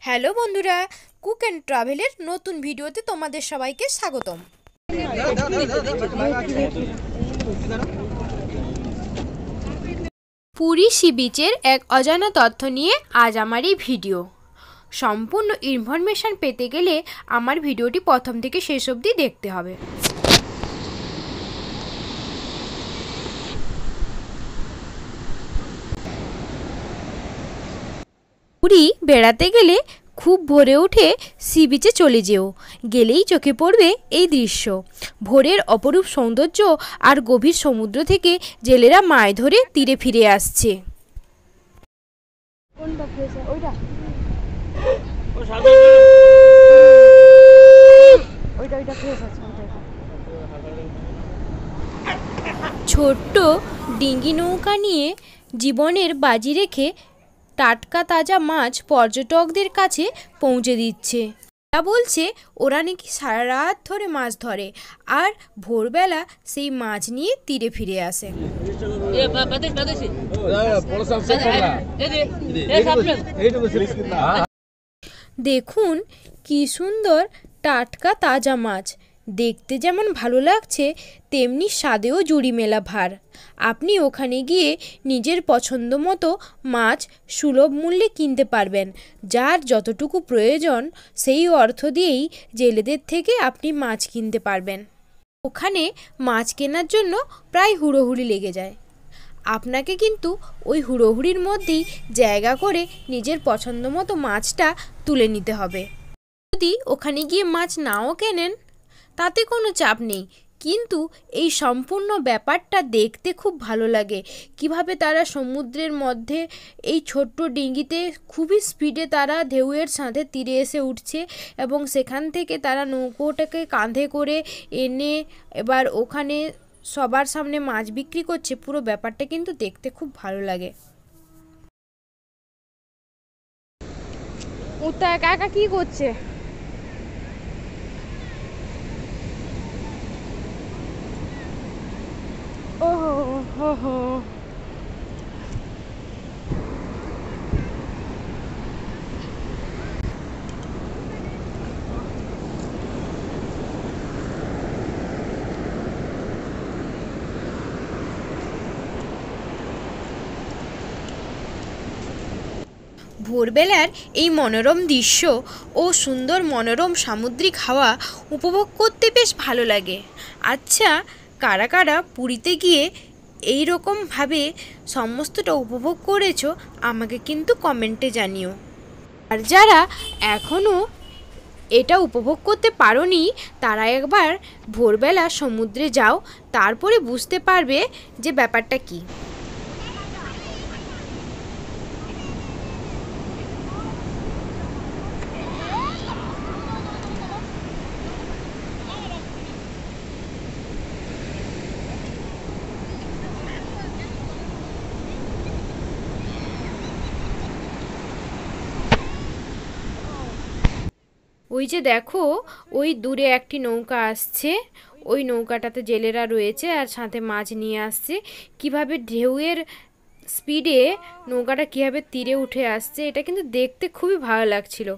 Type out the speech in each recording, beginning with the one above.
Hello বন্ধুরা, cook and ট্রাভেলের নতুন ভিডিওতে তোমাদের সবাইকে স্বাগতম। পুরী সি বিচের এক অজানা তথ্য নিয়ে আজ আমার এই ভিডিও। সম্পূর্ণ ইনফরমেশন পেতে গেলে আমার ভিডিওটি প্রথম থেকে শেষ অবধি দেখতে হবে। পুরী বেড়াতে গেলে খুব ভোরে উঠে সি বিচে চলে যেও, গেলেই চোখে পড়বে এই দৃশ্য। ভোরের অপরূপ সৌন্দর্য আর গভীর সমুদ্র থেকে জেলেরা মাছ ধরে তীরে ফিরে আসছে। ছোট্ট ডিঙ্গি নৌকা নিয়ে জীবনের বাজি রেখে টাটকা তাজা মাছ পর্যটকদের কাছে পৌঁছে দিচ্ছে। ওরা বলছে ওরা নাকি সারা রাত ধরে মাছ ধরে আর ভোরবেলা সেই মাছ নিয়ে তীরে ফিরে আসে। দেখুন কি সুন্দর টাটকা তাজা মাছ, দেখতে যেমন ভালো লাগছে তেমনি স্বাদেও জুড়ি মেলা ভার। আপনি ওখানে গিয়ে নিজের পছন্দ মতো মাছ সুলভ মূল্যে কিনতে পারবেন। যার যতটুকু প্রয়োজন সেই অর্থ দিয়েই জেলেদের থেকে আপনি মাছ কিনতে পারবেন। ওখানে মাছ কেনার জন্য প্রায় হুড়োহুড়ি লেগে যায়। আপনাকে কিন্তু ওই হুড়োহুড়ির মধ্যেই জায়গা করে নিজের পছন্দ মতো মাছটা তুলে নিতে হবে। যদি ওখানে গিয়ে মাছ নাও কেনেন তাতে কোনো চাপ নেই, কিন্তু এই সম্পূর্ণ ব্যাপারটা দেখতে খুব ভালো লাগে। কিভাবে তারা সমুদ্রের মধ্যে এই ছোট্ট ডিঙ্গিতে খুবই স্পিডে তারা ঢেউয়ের সাথে তীরে এসে উঠছে এবং সেখান থেকে তারা নৌকোটাকে কাঁধে করে এনে এবার ওখানে সবার সামনে মাছ বিক্রি করছে। পুরো ব্যাপারটা কিন্তু দেখতে খুব ভালো লাগে। ওটা একা একা কি করছে? ওহো হো হো, ভোরবেলার এই মনোরম দৃশ্য ও সুন্দর মনোরম সামুদ্রিক হাওয়া উপভোগ করতে বেশ ভালো লাগে। আচ্ছা, কারা কারা পুরীতে গিয়ে এই রকমভাবে সমস্তটা উপভোগ করেছো আমাকে কিন্তু কমেন্টে জানিও। আর যারা এখনও এটা উপভোগ করতে পারোনি তারা একবার ভোরবেলা সমুদ্রে যাও, তারপরে বুঝতে পারবে যে ব্যাপারটা কী। ওই যে দেখো, ওই দূরে একটি নৌকা আসছে, ওই নৌকাটাতে জেলেরা রয়েছে আর সাথে মাছ নিয়ে আসছে। কিভাবে ঢেউয়ের স্পিডে নৌকাটা কিভাবে তীরে উঠে আসছে, এটা কিন্তু দেখতে খুবই ভালো লাগছিল।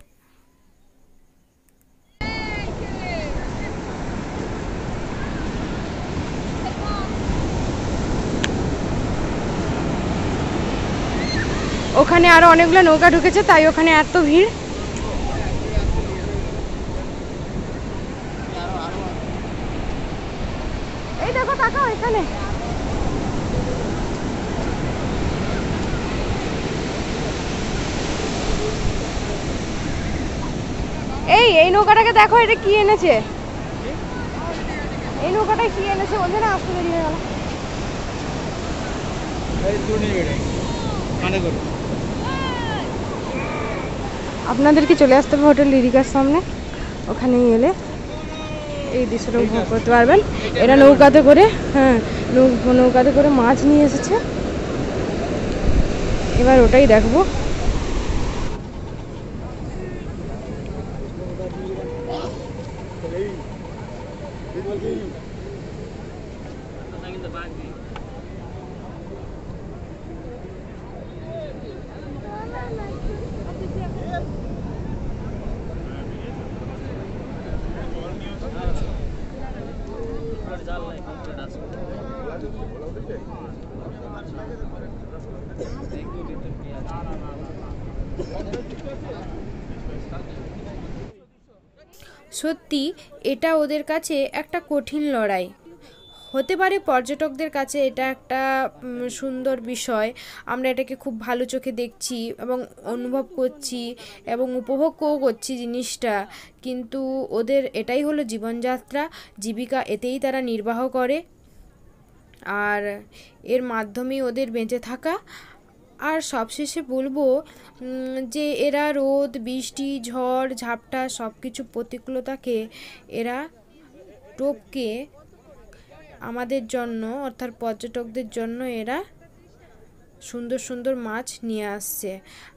ওখানে আরো অনেকগুলো নৌকা ঢুকেছে তাই ওখানে এত ভিড়। এই দেখো তাকাও এখানে, এই নৌকাটাকে দেখো, এটা কি এনেছে, এই নৌকাটা কি এনেছে বলছে না, আসতে দেরি হয়ে গেল। আপনাদেরকে চলে আসতে হবে হোটেল লিরিকার সামনে, ওখানে এলে এই দৃশ্যটা উপভোগ করতে পারবেন। এরা নৌকাতে করে, নৌকাতে করে মাছ নিয়ে এসেছে, এবার ওটাই দেখবো। সত্যি এটা ওদের কাছে একটা কঠিন লড়াই। হতে পারে পর্যটকদের কাছে এটা একটা সুন্দর বিষয়, আমরা এটাকে খুব ভালো চোখে দেখছি এবং অনুভব করছি এবং উপভোগও করছি জিনিসটা, কিন্তু ওদের এটাই হলো জীবনযাত্রা, জীবিকা এতেই তারা নির্বাহ করে, আর এর মাধ্যমেই ওদের বেঁচে থাকা। আর সবশেষে বলবো যে এরা রোদ, বৃষ্টি, ঝড়, ঝাপটা সব কিছু প্রতিকূলতাকে এরা টপকে আমাদের জন্য অর্থাৎ পর্যটকদের জন্য এরা সুন্দর সুন্দর মাছ নিয়ে আসছে,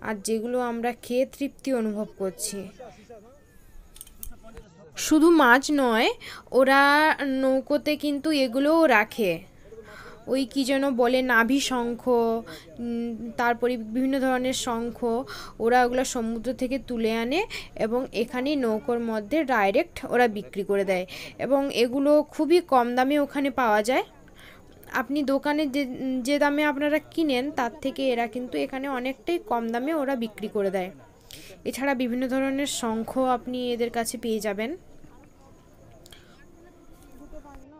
আর যেগুলো আমরা খেয়ে তৃপ্তি অনুভব করছি। শুধু মাছ নয়, ওরা নৌকোতে কিন্তু এগুলোও রাখে, ওই কী যেন বলে নাভি শঙ্খ, তারপরে বিভিন্ন ধরনের শঙ্খ, ওরা ওগুলো সমুদ্র থেকে তুলে আনে এবং এখানেই নৌকোর মধ্যে ডাইরেক্ট ওরা বিক্রি করে দেয়, এবং এগুলো খুবই কম দামে ওখানে পাওয়া যায়। আপনি দোকানে যে দামে আপনারা কিনেন তার থেকে এরা কিন্তু এখানে অনেকটাই কম দামে ওরা বিক্রি করে দেয়। এছাড়া বিভিন্ন ধরনের শঙ্খ আপনি এদের কাছে পেয়ে যাবেন।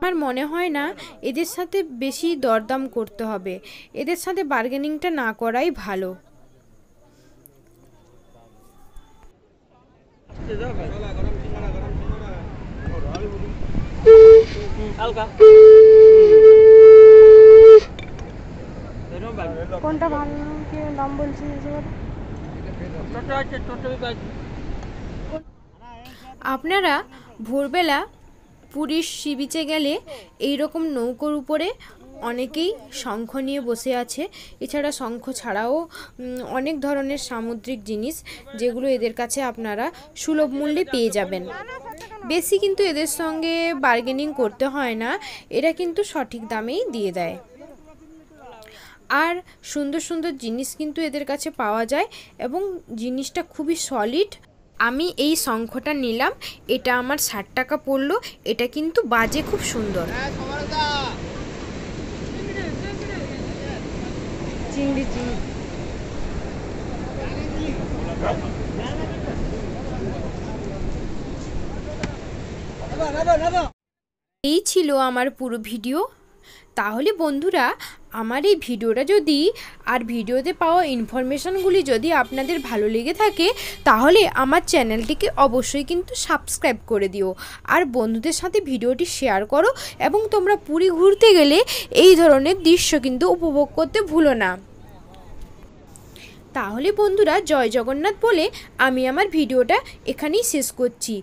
আমার মনে হয় না এদের সাথে বেশি দরদাম করতে হবে, এদের সাথে বার্গেনিংটা না করাই ভালো। কোনটা ভালো কি দাম বলছিস? আপনারা ভোরবেলা পুরীর সি বিচে গেলে এইরকম নৌকোর উপরে অনেকেই শঙ্খ নিয়ে বসে আছে। এছাড়া শঙ্খ ছাড়াও অনেক ধরনের সামুদ্রিক জিনিস যেগুলো এদের কাছে আপনারা সুলভ মূল্যে পেয়ে যাবেন। বেশি কিন্তু এদের সঙ্গে বার্গেনিং করতে হয় না, এরা কিন্তু সঠিক দামেই দিয়ে দেয়। আর সুন্দর সুন্দর জিনিস কিন্তু এদের কাছে পাওয়া যায় এবং জিনিসটা খুবই সলিড। আমি এই শঙ্খটা নিলাম, এটা আমার 60 টাকা পড়লো, এটা কিন্তু বাজে খুব সুন্দর। চিংড়ি এই ছিল আমার পুরো ভিডিও। তাহলে বন্ধুরা, আমার এই ভিডিওটা যদি আর ভিডিওতে পাওয়া ইনফরমেশনগুলি যদি আপনাদের ভালো লেগে থাকে তাহলে আমার চ্যানেলটিকে অবশ্যই কিন্তু সাবস্ক্রাইব করে দিও, আর বন্ধুদের সাথে ভিডিওটি শেয়ার করো, এবং তোমরা পুরী ঘুরতে গেলে এই ধরনের দৃশ্য কিন্তু উপভোগ করতে ভুলো না। তাহলে বন্ধুরা, জয় জগন্নাথ বলে আমি আমার ভিডিওটা এখানেই শেষ করছি।